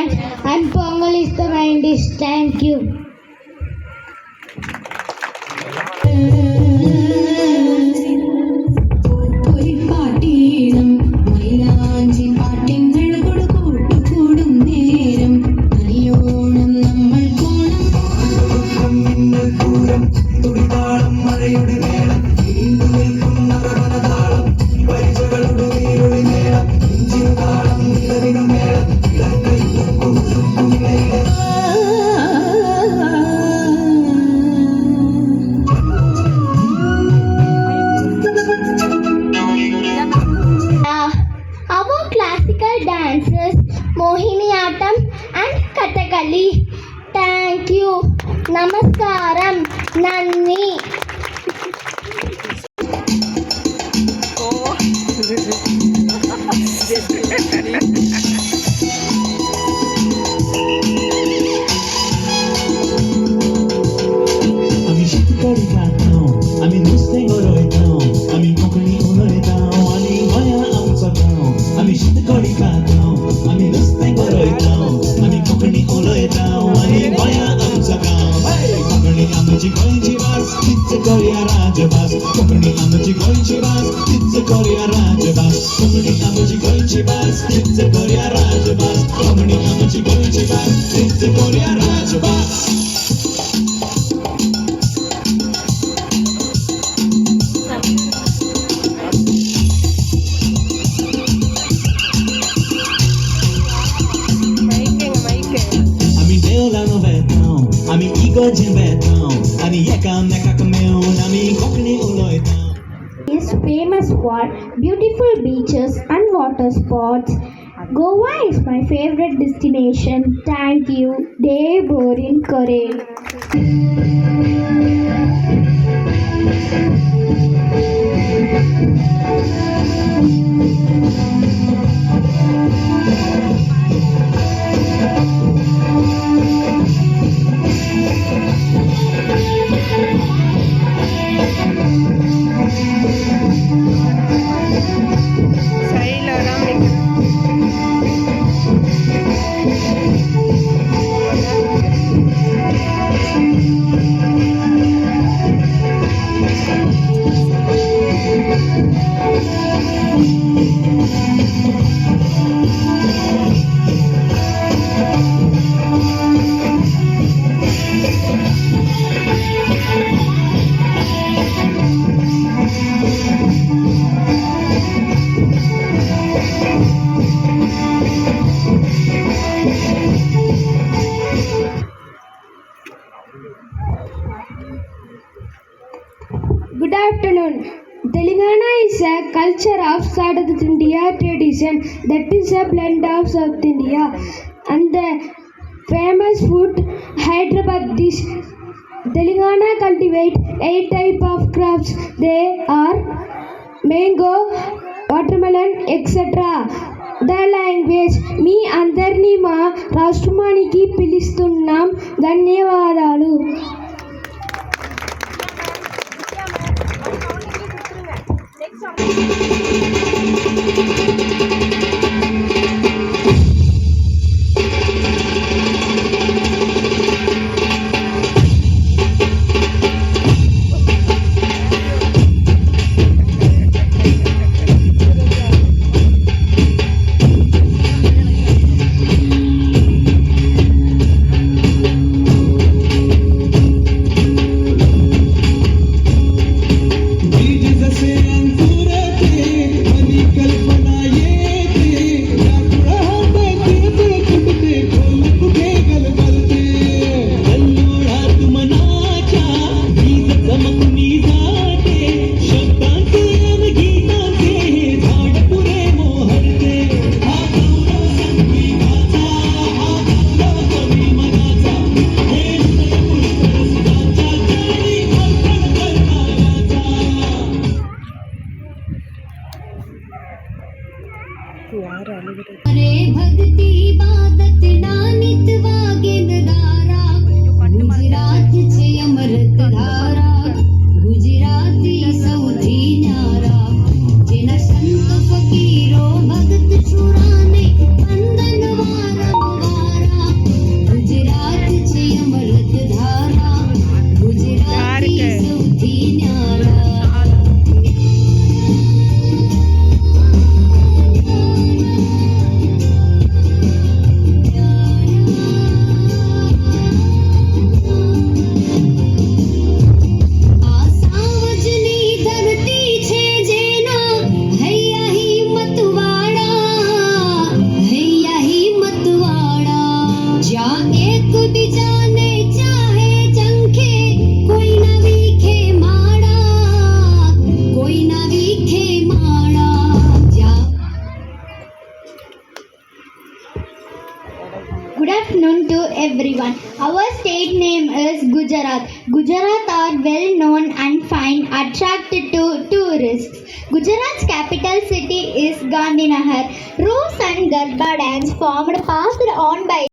dance and Pongal is the main dish. Thank you. Our classical dances, Mohiniyattam and Kathakali. Thank you. Namaskaram. Nanni. आम्ही शेतकरी खाताव, आम्ही नुसते गोरयताव, आम्ही कोंकणी उलयताव आनी गोंया आमचो गांव. आम्ही शेतकरी खाताव, आम्ही नुसते गोरयताव, आम्ही कोंकणी उलयताव आनी गोंया आमचो गांव. कोंकणी आमची गोंयची भास, तीच करुया राजभास. कोंकणी आमची गोंयची भास, तीच करुया राजभास. कोंकणी आमची गोंयची भास, तीच करुया राजभास. कोंकणी आमची गोंयची भास, तीच करुया राजभास. आम्ही देवळांत वेताव, आम्ही इगर्जेंत वेताव आनी एकामेकाक मेळून आमी Konkani उलयताव. Is famous for beautiful beaches and water sports. Goa is my favorite destination. Thank you. Dave Borin Kore. Good afternoon. Telangana is a culture of South India tradition that is a blend of South India and the famous food Hyderabad dish. Telangana cultivate 8 types of crops. They are mango, watermelon, etc. The language మీ అందరినీ మా రాష్ట్రానికి పిలుస్తున్నాం. ధన్యవాదాలు. Bridges a say and Good afternoon to everyone. Our state name is Gujarat. Gujarat are well known and fine, attracted to tourists. Gujarat's capital city is Gandhinagar. Rose and Garba dance formed passed on by